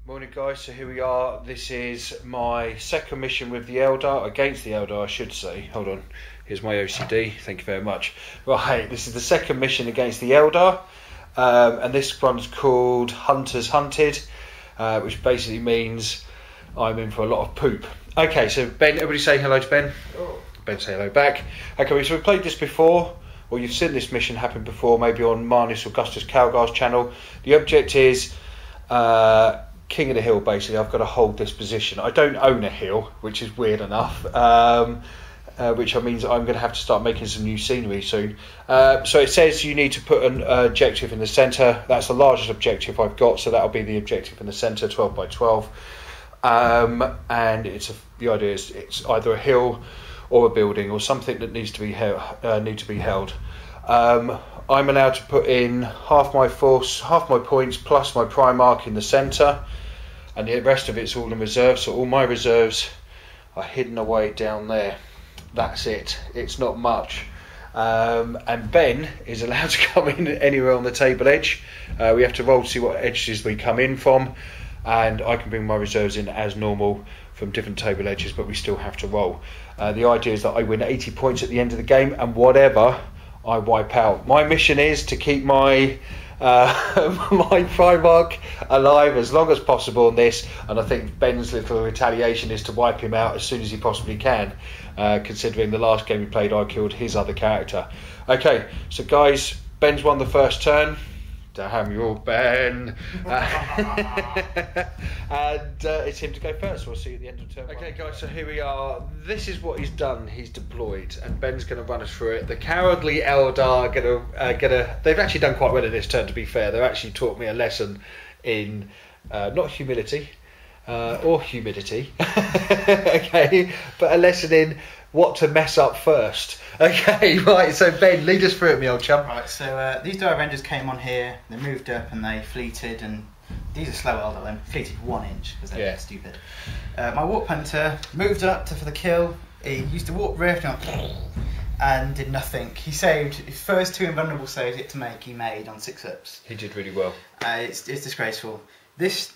Morning guys, so here we are. This is my second mission with the Eldar, against the Eldar I should say. Hold on, here's my OCD, thank you very much. Right, this is the second mission against the Eldar, and this one's called Hunters Hunted, which basically means I'm in for a lot of poop. Okay, so Ben, everybody say hello to Ben. Oh. Ben, say hello back. Okay, so we've played this before, or you've seen this mission happen before, maybe on Marnus Augustus Calgar's channel. The object is King of the Hill, basically. I've got to hold this position. I don't own a hill, which is weird enough, which means I'm going to have to start making some new scenery soon. So it says you need to put an objective in the centre. That's the largest objective I've got, so that'll be the objective in the centre, 12 by 12. And the idea is it's either a hill or a building or something that needs to be held. I'm allowed to put in half my force, half my points plus my Primarch in the centre, and the rest of it's all in reserve. So all my reserves are hidden away down there. That's it. It's not much. And Ben is allowed to come in anywhere on the table edge. We have to roll to see what edges we come in from, and I can bring my reserves in as normal from different table edges, but we still have to roll. The idea is that I win 80 points at the end of the game, and whatever I wipe out. My mission is to keep my my Primarch alive as long as possible on this, and I think Ben's little retaliation is to wipe him out as soon as he possibly can, considering the last game we played I killed his other character. Okay, so guys, Ben's won the first turn. Damn you, Ben. And it's him to go first. We'll see you at the end of turn one. Okay, guys, so here we are. This is what he's done. He's deployed, and Ben's going to run us through it. The cowardly Eldar are gonna. They've actually done quite well in this turn, to be fair. They've actually taught me a lesson in not humility or humidity, okay, but a lesson in what to mess up first. Okay, right, so Ben, lead us through it, me old chum. Right, so these Dire Avengers came on here, they moved up and they fleeted, and these are slow Eldar, they fleeted 1 inch because they're stupid. My Warp Hunter moved up for the kill. He used to warp rift and did nothing. He saved his first 2 invulnerable saves he made on 6-ups. He did really well. It's disgraceful. This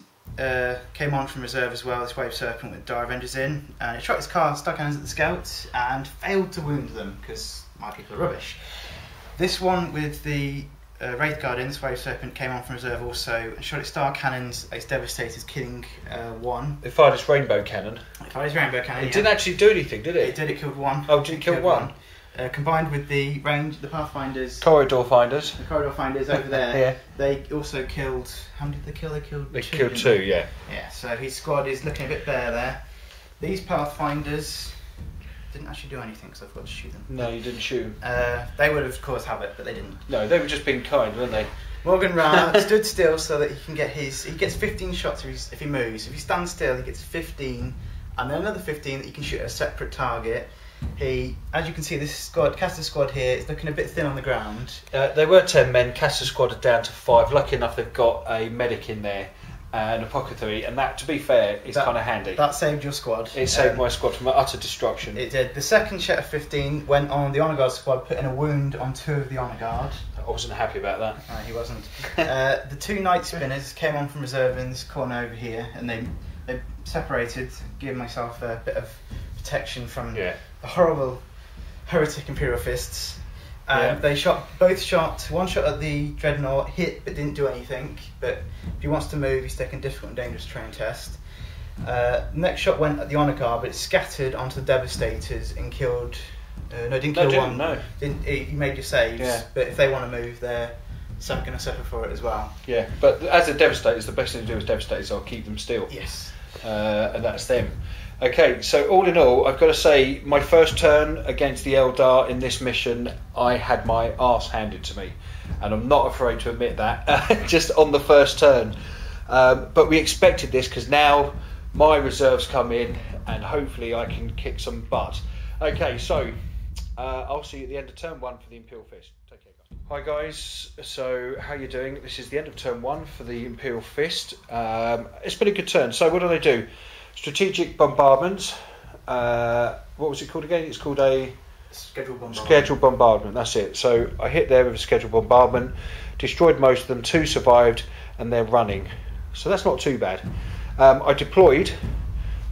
came on from reserve as well, this Wave Serpent with Dire Avengers in, and it shot his car, stuck hands at the scouts and failed to wound them because my people are rubbish. This one with the Wraith Guard in, this Wave Serpent came on from reserve also and shot its star cannons, its Devastators, killing 1. It fired its rainbow cannon. It fired its rainbow cannon. It didn't actually do anything, did it? It did, it killed 1. Oh, did it kill 1? Combined with the Pathfinders, Corridor Finders. The Corridor Finders over there, Yeah. They also killed. How many did they kill? They killed 2, yeah. Yeah, so his squad is looking a bit bare there. These Pathfinders didn't actually do anything because I forgot to shoot them. No, you didn't shoot. They would have caused havoc, but they didn't. No, they were just being kind, weren't they? Morgan Ra stood still so that he can get his. He gets 15 shots if he moves. If he stands still, he gets 15, and then another 15 that he can shoot at a separate target. As you can see, this squad, Caster squad here, is looking a bit thin on the ground. They were 10 men. Caster squad are down to 5. Lucky enough, they've got a medic in there, an apothecary, and that, to be fair, is kind of handy. That saved your squad. It saved my squad from utter destruction. It did. The second shot of 15 went on the Honour Guard squad, putting a wound on 2 of the Honour Guard. I wasn't happy about that. No, he wasn't. The 2 Night Spinners came on from reserve in this corner over here, and they separated, giving myself a bit of protection from the horrible heretic Imperial Fists. They both shot. One shot at the Dreadnought, hit but didn't do anything. But if he wants to move, he's taking difficult and dangerous terrain test. Next shot went at the Honour Guard, but it scattered onto the Devastators and killed. Didn't kill one. No, he made your saves. Yeah. But if they want to move, they're going to suffer for it as well. Yeah, but as the Devastators, the best thing to do as Devastators, I'll keep them still. Yes. And that's them. Okay, so all in all, I've got to say, my first turn against the Eldar in this mission, I had my arse handed to me. And I'm not afraid to admit that, just on the first turn. But we expected this, because now my reserves come in, and hopefully I can kick some butt. Okay, so I'll see you at the end of turn 1 for the Imperial Fist. Take care, guys. Hi guys, so how you doing? This is the end of turn 1 for the Imperial Fist. It's been a good turn. So what do? Strategic bombardment. What was it called again? It's called a scheduled bombardment. That's it. So I hit there with a scheduled bombardment, destroyed most of them. 2 survived, and they're running. So that's not too bad. I deployed.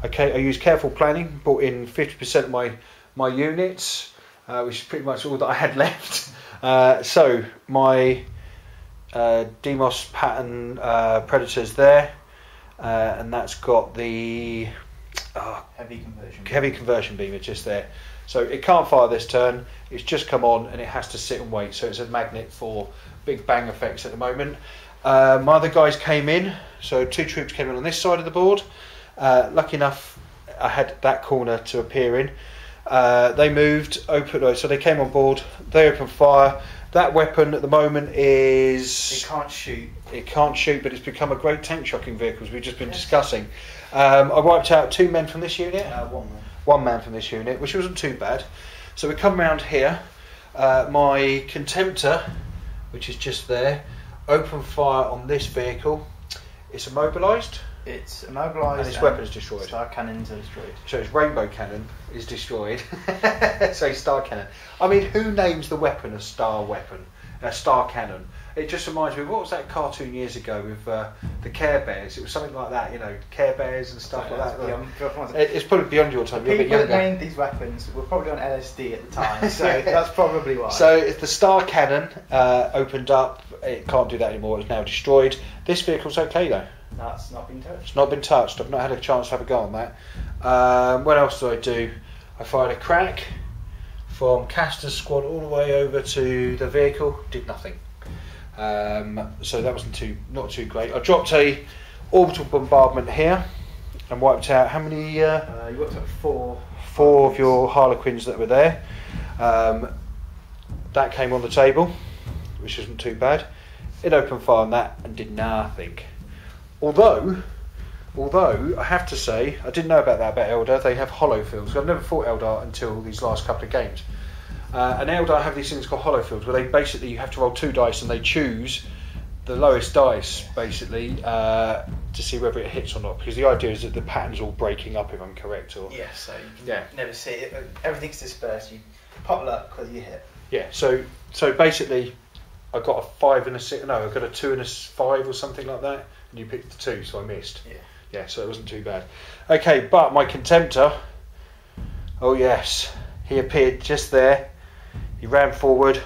Okay, I used careful planning, brought in 50% of my units, which is pretty much all that I had left. So my Demos pattern Predators there, and that's got the heavy conversion beamer just there. So it can't fire this turn, it's just come on and it has to sit and wait, so it's a magnet for big bang effects at the moment. My other guys came in, so 2 troops came in on this side of the board. Lucky enough I had that corner to appear in. They moved, so they came on board, they opened fire. That weapon at the moment is... It can't shoot. It can't shoot, but it's become a great tank shocking vehicle, as we've just been discussing. I wiped out 2 men from this unit. 1 man from this unit, which wasn't too bad. So we come round here. My Contemptor, which is just there, opened fire on this vehicle. It's immobilised. It's immobilised. And its weapon's destroyed. Star cannons are destroyed. So its rainbow cannon is destroyed. So star cannon. I mean, who names the weapon a star weapon? A star cannon? It just reminds me, what was that cartoon years ago with the Care Bears? It was something like that, you know, Care Bears and stuff like that. It's probably beyond your time. You're a bit People younger. that named these weapons were probably on LSD at the time, so that's probably why. So if the star cannon opened up, it can't do that anymore. It's now destroyed. This vehicle's okay though. That's not been touched. It's not been touched. I've not had a chance to have a go on that. What else do I do? I fired a crack from Castor's squad all the way over to the vehicle. Did nothing. So that wasn't not too great. I dropped a orbital bombardment here and wiped out how many? You wiped out 4. 4 of your Harlequins that were there. That came on the table, which isn't too bad. It opened fire on that and did nothing. Although I have to say, I didn't know about Eldar. They have hollow fields. I've never fought Eldar until these last couple of games. And Eldar have these things called hollow fields, where they basically, you have to roll 2 dice and they choose the lowest dice basically to see whether it hits or not. Because the idea is that the pattern's all breaking up, if I'm correct. Or yeah, so you can never see it. Everything's dispersed. You pop luck whether you hit. Yeah. So basically, I got a 5 and a 6. No, I got a 2 and a 5 or something like that. And you picked the 2, so I missed. Yeah, so it wasn't too bad. Okay, but my Contemptor, oh yes, he appeared just there. He ran forward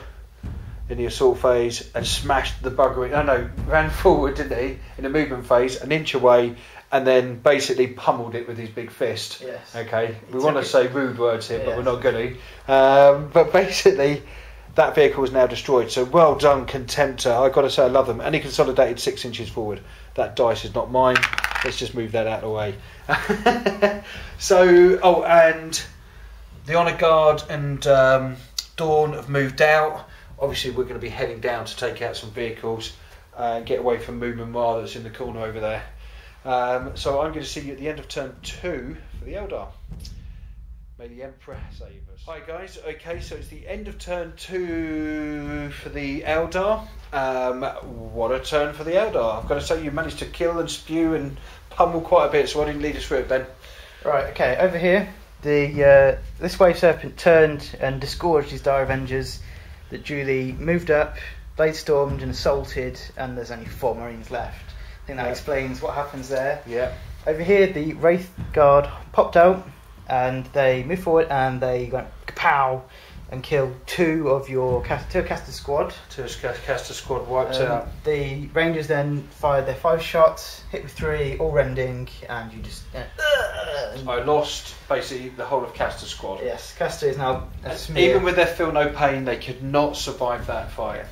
in the assault phase and smashed the bugger. Ran forward, didn't he, in the movement phase, an inch away, and then basically pummeled it with his big fist. Yes. Okay, we want to say rude words here, but we're not going to. But basically, that vehicle is now destroyed. So well done, Contemptor. I've got to say I love them. And he consolidated 6 inches forward. That dice is not mine. Let's just move that out of the way. And the Honour Guard and Dawn have moved out. Obviously, we're going to be heading down to take out some vehicles and get away from Movement Ma that's in the corner over there. So I'm going to see you at the end of turn 2 for the Eldar. May the Emperor save us. Hi guys, okay, so it's the end of turn 2 for the Eldar. What a turn for the Eldar. I've got to say you managed to kill and spew and pummel quite a bit, so why didn't you lead us through it, Ben? Right, okay, over here, this Wave Serpent turned and disgorged his Dire Avengers that duly moved up, blade stormed and assaulted, and there's only 4 Marines left. I think that explains what happens there. Yeah. Over here, the Wraith Guard popped out, and they moved forward and they went kapow and killed 2 of your Caster squad. 2 Caster squad wiped out. The Rangers then fired their 5 shots, hit with 3, all rending, and you just... I lost basically the whole of Caster squad. Yes, Caster is now a smear. Even with their feel no pain, they could not survive that fight.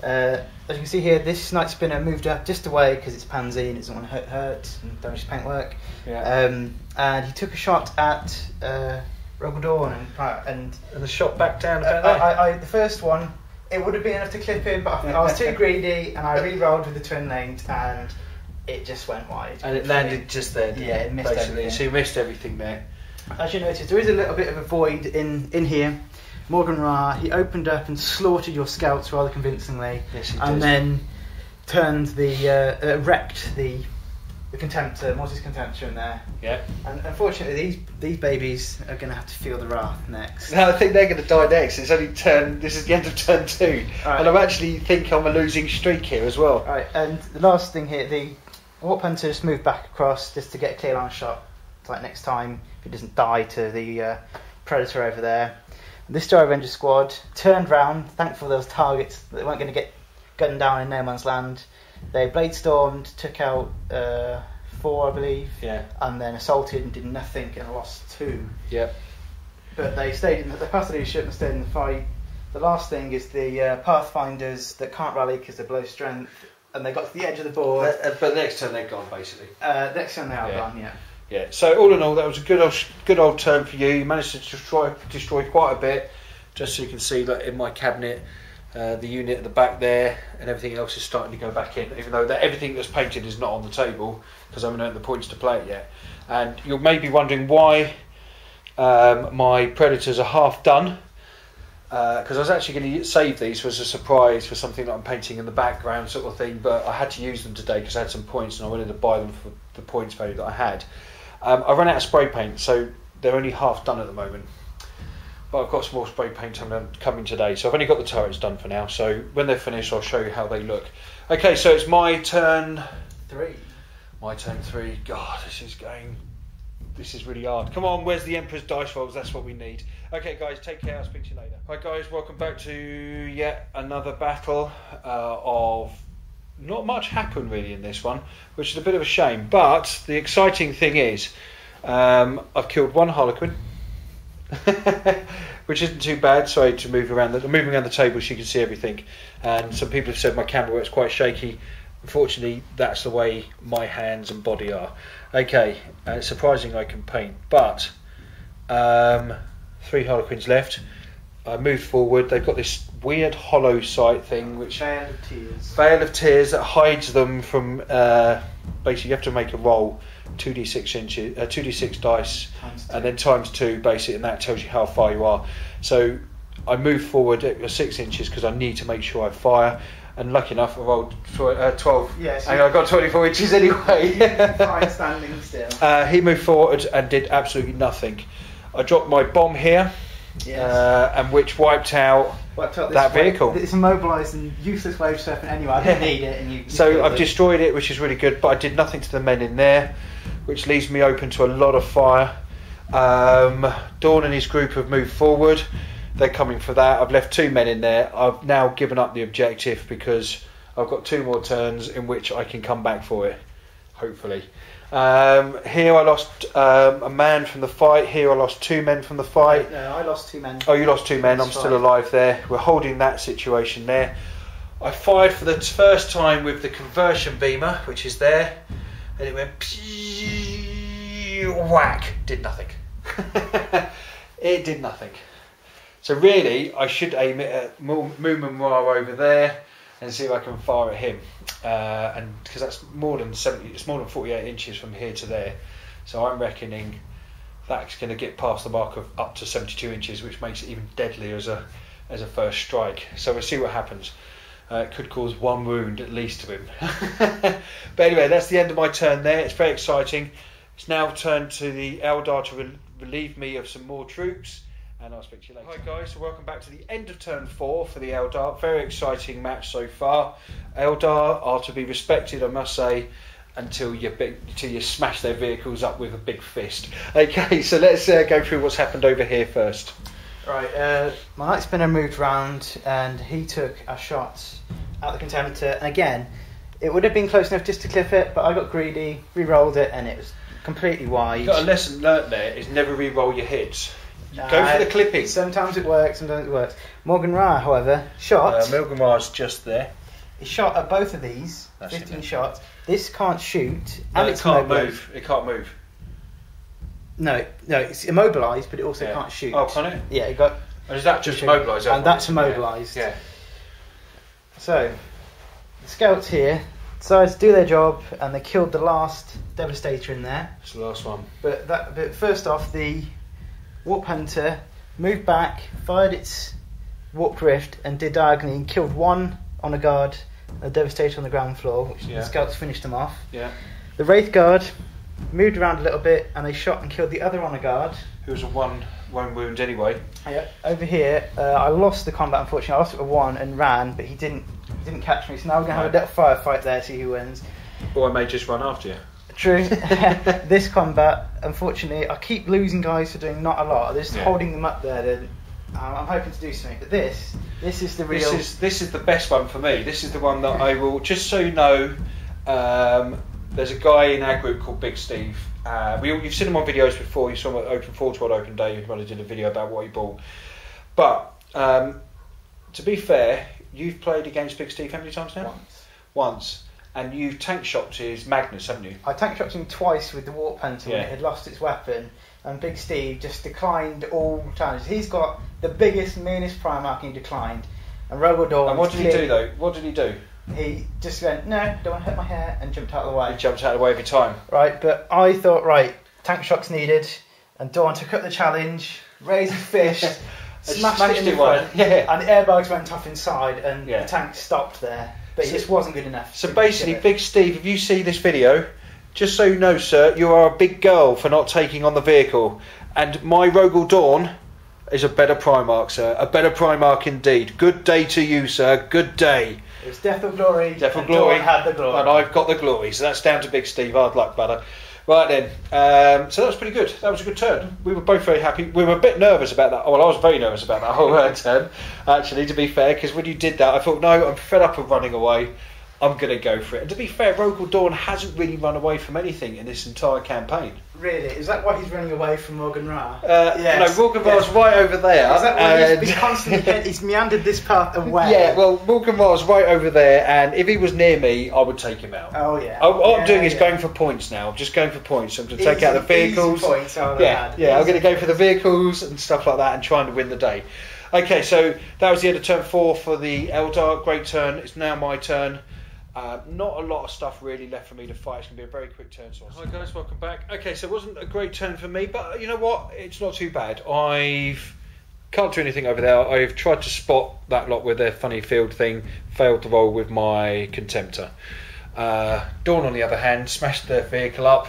As you can see here, this Night Spinner moved up just away because it's pansy and it doesn't want to hurt and damage his paintwork. Yeah. And he took a shot at Rogadorn and the shot back down about the first one, it would have been enough to clip him, but I was too greedy and I re-rolled with the twin linked and it just went wide. And it landed just there, didn't it? It missed basically. everything. So you missed everything there. As you notice, there is a little bit of a void in here. Morgan Ra, he opened up and slaughtered your scouts rather convincingly, yes, and then turned wrecked the Contemptor, Mortis Contemptor in there. Yeah. And unfortunately, these babies are going to have to feel the wrath next. No, I think they're going to die next. It's only this is the end of turn 2, right. And I actually think I'm a losing streak here as well. Right, and the last thing here, Warp Hunter just moved back across just to get a clear line shot. Like next time, if he doesn't die to the Predator over there. And this Star Avenger squad turned round, thankful those targets that they weren't going to get gunned down in no man's land. They blade stormed, took out 4, I believe, and then assaulted and did nothing and lost 2. Yep. But they stayed they passed the leadership and stayed in the fight. The last thing is the Pathfinders that can't rally because they're below strength, and they got to the edge of the board. But next turn they're gone, basically. Next turn they are gone, yeah. Yeah. So all in all, that was a good old turn for you. You managed to destroy quite a bit. Just so you can see that in my cabinet, the unit at the back there and everything else is starting to go back in. Even though everything that's painted is not on the table because I haven't earned the points to play it yet. And you're maybe wondering why my Predators are half done. Because I was actually going to save these as a surprise for something that I'm painting in the background sort of thing, but I had to use them today because I had some points and I wanted to buy them for the points value that I had. I ran out of spray paint, so they're only half done at the moment. But I've got some more spray paint coming today, so I've only got the turrets done for now. So when they're finished, I'll show you how they look. Okay, so it's my turn 3. My turn 3. God, this is really hard. Come on, where's the Emperor's dice rolls? That's what we need. Okay, guys, take care. I'll speak to you later. Hi, guys. Welcome back to yet another battle of... Not much happened, really, in this one, which is a bit of a shame. But the exciting thing is I've killed 1 Harlequin, which isn't too bad. Sorry to move around. I'm moving around the table so you can see everything. And some people have said my camera works quite shaky. Unfortunately, that's the way my hands and body are. Okay, it's surprising I can paint, but 3 Harlequins left. I moved forward. They've got this weird hollow sight thing, which Veil of Tears. Veil of Tears that hides them from. Basically, you have to make a roll, 2d6 dice, and then times 2, basically, and that tells you how far you are. So I moved forward at 6 inches because I need to make sure I fire. And lucky enough, I rolled 12. Yes, and I got 24 inches anyway. Fine standing still. He moved forward and did absolutely nothing. I dropped my bomb here, and which wiped out that vehicle. It's immobilised and useless wave serpent anyway. I didn't need it. And you so I've destroyed it, which is really good, but I did nothing to the men in there, which leaves me open to a lot of fire. Dawn and his group have moved forward. They're coming for that. I've left 2 men in there. I've now given up the objective because I've got 2 more turns in which I can come back for it, hopefully. Here I lost a man from the fight. Here I lost 2 men from the fight. No, I lost 2 men. Oh, you lost 2 men. I'm still alive there. We're holding that situation there. I fired for the first time with the conversion beamer, which is there, and it went whack. Did nothing. It did nothing. So really, I should aim it at Moomin Ra over there and see if I can fire at him. And because that's more than 70, it's more than 48 inches from here to there. So I'm reckoning that's going to get past the mark of up to 72 inches, which makes it even deadlier as a first strike. So we'll see what happens. It could cause 1 wound at least to him. But anyway, that's the end of my turn there. It's very exciting. It's now turned to the Eldar to relieve me of some more troops. And I'll speak to you later. Hi guys, so welcome back to the end of turn 4 for the Eldar. Very exciting match so far. Eldar are to be respected, I must say, until you smash their vehicles up with a big fist. Okay, so let's go through what's happened over here first. Right, my Night Spinner moved round and he took a shot at the Contemptor. And again, it would have been close enough just to clip it, but I got greedy, re-rolled it, and it was completely wide. You've got a lesson learnt there, is never re-roll your hits. Go for the clipping. Sometimes it works, sometimes it works. Morgan Ra, however, shot. Morgan Ra's just there. He shot at both of these. That's 15 shots. This can't shoot. No, and it can't move. It can't move. No, it's immobilised, but it also can't shoot. Oh, can it? Yeah, it got. Or is that just immobilised? And that's immobilised. Yeah. So, the scouts here decided to do their job, and they killed the last Devastator in there. It's the last one. But first off, the Warp Hunter moved back, fired its Warp Rift, and did diagonally and killed 1 on a guard, a Devastator on the ground floor, which the scouts finished them off. Yeah. The Wraith Guard moved around a little bit, and they shot and killed the other on a guard. Who was a one wound anyway. Yeah. Over here, I lost the combat, unfortunately. I lost it with 1 and ran, but he didn't catch me. So now we're going to have a little firefight there, see who wins. Or I may just run after you. True. This combat, unfortunately, I keep losing guys for doing not a lot. Just holding them up there. Then I'm hoping to do something. But this is the real. This is the best one for me. This is the one that I will. Just so you know, there's a guy in our group called Big Steve. You've seen him on videos before. You saw him at Open Forge World Open Day when I did a video about what he bought. But to be fair, you've played against Big Steve how many times now? Once. And you've tank shocked his Magnus, haven't you? I tank shocked him twice with the Warp Hunter when it had lost its weapon, and Big Steve just declined all challenges. He's got the biggest, meanest Primarch, and he declined. And Rogaldor. And what did he do though? What did he do? He just went, no, don't want to hurt my hair, and jumped out of the way. He jumped out of the way every time. Right, but I thought, tank shock's needed, and Dawn took up the challenge, raised his fist, smashed it in the front, and the airbags went off inside, and the tank stopped there. But it just wasn't good enough. So basically, Big Steve, if you see this video, just so you know, sir, you are a big girl for not taking on the vehicle. And my Rogel Dawn is a better Primarch, sir. A better Primarch indeed. Good day to you, sir. Good day. It was death or glory. Death or glory. Dawn had the glory. And I've got the glory. So that's down to Big Steve. Hard luck, brother. Right then, so that was pretty good. That was a good turn. We were both very happy. We were a bit nervous about that. Well, I was very nervous about that whole turn, actually, to be fair, because when you did that, I thought, no, I'm fed up of running away. I'm going to go for it. And to be fair, Rogel Dawn hasn't really run away from anything in this entire campaign. Really? Is that why he's running away from Morgan Ra? Yes. No, Morgan Ra's right over there. Is that why he's constantly he's meandered this path away? Yeah, well, Morgan Ra's right over there, and if he was near me, I would take him out. Oh, yeah. All I'm doing is going for points now. I'm just going for points. I'm going to take out the vehicles. Points, I'm going to go for the vehicles and stuff like that and trying to win the day. Okay, so that was the end of turn 4 for the Eldar. Great turn. It's now my turn. Not a lot of stuff really left for me to fight. It's going to be a very quick turn. So hi guys, welcome back. Okay, so it wasn't a great turn for me, but you know what? It's not too bad. Can't do anything over there. I've tried to spot that lot with their funny field thing. Failed to roll with my Contemptor. Dawn, on the other hand, smashed their vehicle up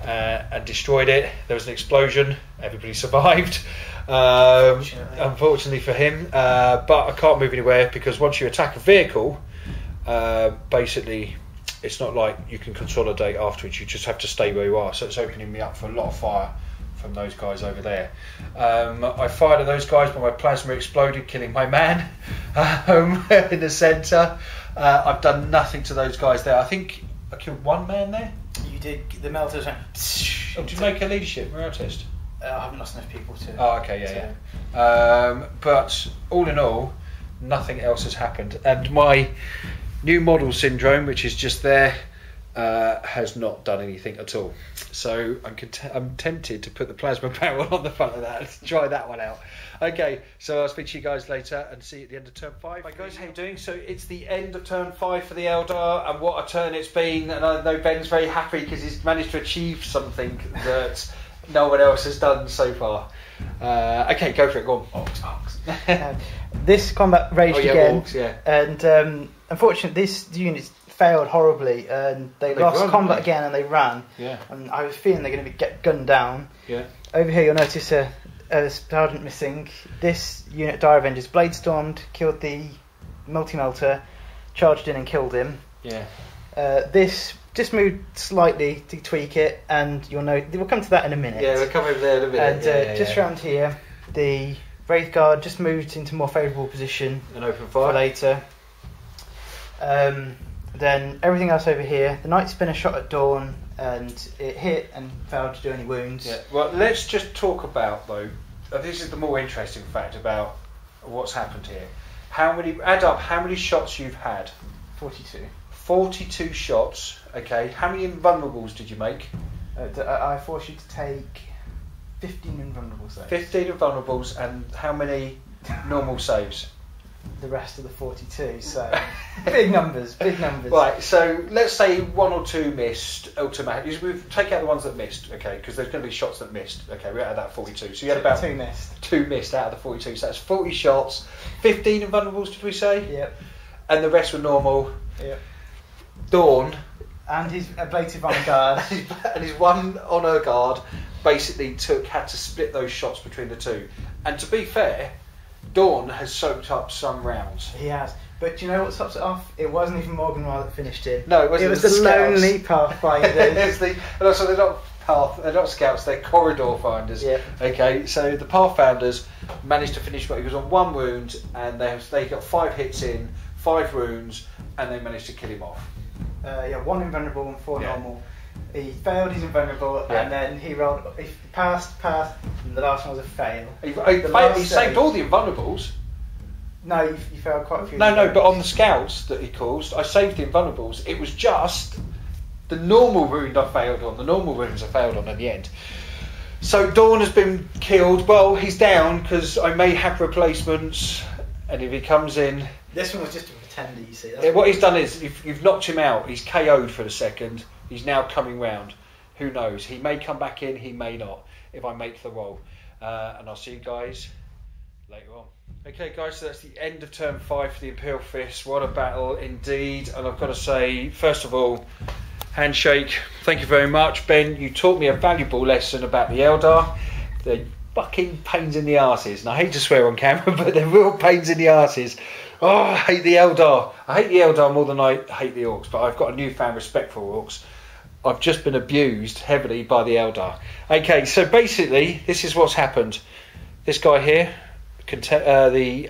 and destroyed it. There was an explosion. Everybody survived. Unfortunately for him. But I can't move anywhere because once you attack a vehicle, basically it's not like you can consolidate afterwards. You just have to stay where you are. So it's opening me up for a lot of fire from those guys over there. I fired at those guys, but my plasma exploded, killing my man in the centre. I've done nothing to those guys there. I think I killed one man there. You did. The melters went. Did you make a leadership morale test? I haven't lost enough people to. Oh, okay, yeah. But all in all, nothing else has happened, and my new model syndrome, which is just there, has not done anything at all. So I'm tempted to put the plasma barrel on the front of that and try that one out. Okay, so I'll speak to you guys later and see you at the end of turn 5. Hi guys, how you doing? So it's the end of turn 5 for the Eldar, and what a turn it's been. And I know Ben's very happy because he's managed to achieve something that no one else has done so far. Okay, go for it, go on. Orcs. This combat raged again, orcs, and unfortunately this unit failed horribly, and they lost combat again, and they ran. Yeah. And I was feeling they're going to get gunned down. Yeah. Over here you'll notice a sergeant missing. This unit, Dire Avengers, blade stormed, killed the multi-melter, charged in and killed him. Yeah. This just moved slightly to tweak it, and you'll know we'll come to that in a minute. Yeah, we'll come over there in a minute. And just around here, the Wraith Guard just moved into more favourable position. And open fire for later. Then everything else over here, the Night Spinner shot at Dawn, and it hit and failed to do any wounds. Yeah. Well, let's just talk about though. This is the more interesting fact about what's happened here. Add up how many shots you've had. 42. 42 shots. Okay. How many invulnerables did you make? I forced you to take 15 invulnerable saves. 15 invulnerables, and how many normal saves? The rest of the 42, so big numbers. Right, so let's say 1 or 2 missed automatically. We'll take out the ones that missed, okay, because there's going to be shots that missed. Okay, we're out of that 42. So you had about 2 missed. 2 missed out of the 42. So that's 40 shots. 15 invulnerables, did we say? Yep. And the rest were normal. Yep. Dawn. And his ablative on guard. And his one honour guard basically had to split those shots between the two. And to be fair, Dawn has soaked up some rounds. He has. But do you know what tops it off? It wasn't even Morganwell that finished it. No, it wasn't. It was the lonely pathfinders. And also they're not scouts, they're corridor finders. Yeah. Okay, so the pathfinders managed to finish. He was on 1 wound, and they got 5 hits in, 5 wounds, and they managed to kill him off. 1 invulnerable and 4 normal. He failed his invulnerable, and then he rolled. He passed, and the last one was a fail. He saved all the invulnerables. No, you failed quite a few. No, but on the scouts that he caused, I saved the invulnerables. It was just the normal wound I failed on. The normal wounds I failed on at the end. So Dawn has been killed. Well, he's down because I may have replacements, and if he comes in, this one was just a pretender. You see, what he's done is you've knocked him out. He's KO'd for the second. He's now coming round. Who knows? He may come back in. He may not. If I make the roll, and I'll see you guys later on. Okay guys, so that's the end of turn 5 for the Imperial Fists. What a battle indeed. And I've got to say, first of all, handshake. Thank you very much, Ben. You taught me a valuable lesson about the Eldar. They're fucking pains in the arses. And I hate to swear on camera, but they're real pains in the arses. Oh, I hate the Eldar. I hate the Eldar more than I hate the Orcs, but I've got a newfound respect for Orcs. I've just been abused heavily by the Eldar. Okay, so basically, this is what's happened. This guy here, the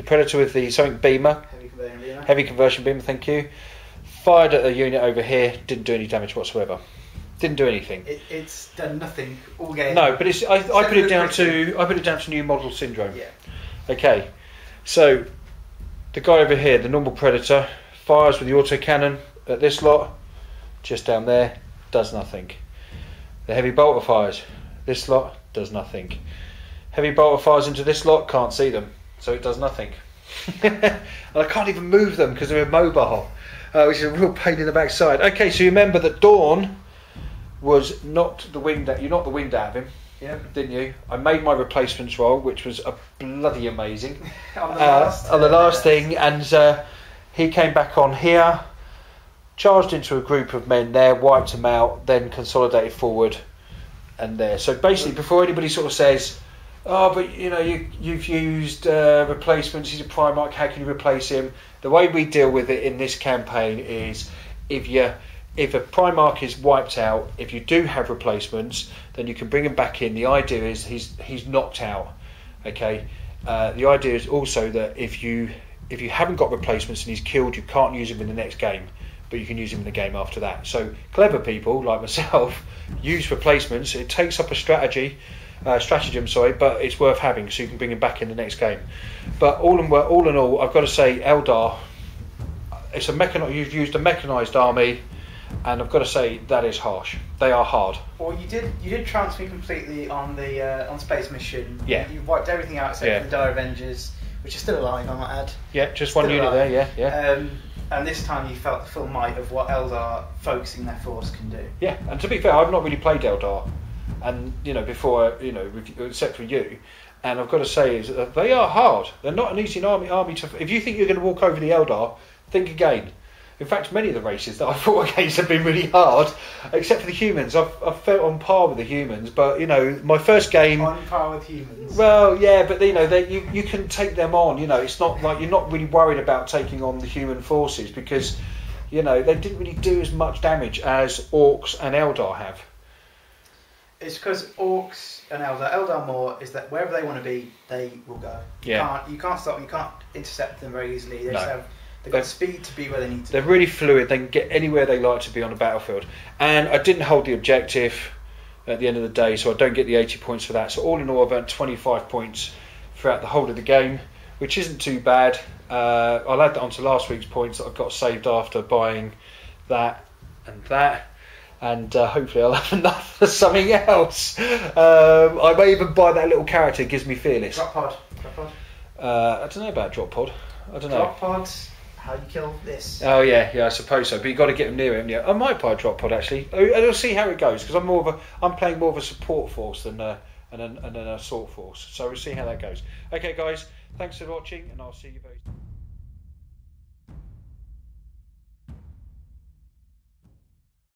Predator with the something beamer, heavy conversion beamer, thank you, fired at a unit over here, didn't do any damage whatsoever. Didn't do anything. It's done nothing all game. No, but I put it down to new model syndrome. Yeah. Okay, so the guy over here, the normal Predator, fires with the autocannon at this lot, just down there, does nothing. The heavy bolter fires, this lot does nothing. Heavy bolter fires into this lot, can't see them, so it does nothing. And I can't even move them because they're immobile, which is a real pain in the backside. Okay, so you remember that Dawn was knocked the wind out. You knocked the wind out of him, didn't you? I made my replacements roll, which was a bloody amazing on the last thing, and he came back on here, charged into a group of men there, wiped them out, then consolidated forward, and there. So basically, before anybody sort of says, oh, but you know, you've used replacements, he's a Primarch, how can you replace him? The way we deal with it in this campaign is if a Primarch is wiped out, if you do have replacements, then you can bring him back in. The idea is he's knocked out. Okay. The idea is also that if you haven't got replacements and he's killed, you can't use him in the next game, but you can use him in the game after that. So clever people like myself use replacements. It takes up a stratagem, but it's worth having, so you can bring him back in the next game. But all in all, I've got to say, Eldar, you've used a mechanised army, and I've got to say that is harsh. They are hard. Well, you did trance me completely on the on Space Mission. Yeah. You wiped everything out except for the Dire Avengers, which is still alive, I might add. Yeah, just one unit there. Yeah. And this time you felt the full might of what Eldar focusing their force can do. Yeah, and to be fair, I've not really played Eldar, and before except for you, and I've got to say is that they are hard. They're not an easy army to. If you think you're going to walk over the Eldar, think again. In fact, many of the races that I fought against have been really hard, except for the humans. I've felt on par with the humans, but my first game. On par with humans. Well, yeah, but you can take them on. It's not like you're not really worried about taking on the human forces because, they didn't really do as much damage as Orcs and Eldar have. It's because Orcs and Eldar more is that wherever they want to be, they will go. You can't stop them. You can't intercept them very easily. They've got speed to be where they need to. They're really fluid. They can get anywhere they like to be on a battlefield. And I didn't hold the objective at the end of the day, so I don't get the 80 points for that. So all in all, I've earned 25 points throughout the whole of the game, which isn't too bad. I'll add that onto last week's points that I've got saved after buying that, and hopefully I'll have enough for something else. I may even buy that little character. It gives me fearless. Drop pod. I don't know about drop pod. I don't know. Drop pods. How you kill this? Oh yeah, I suppose so. But you got to get them near him. Yeah, I might buy a drop pod actually. I'll see how it goes because I'm playing more of a support force than an assault force. So we'll see how that goes. Okay, guys, thanks for watching, and I'll see you very soon.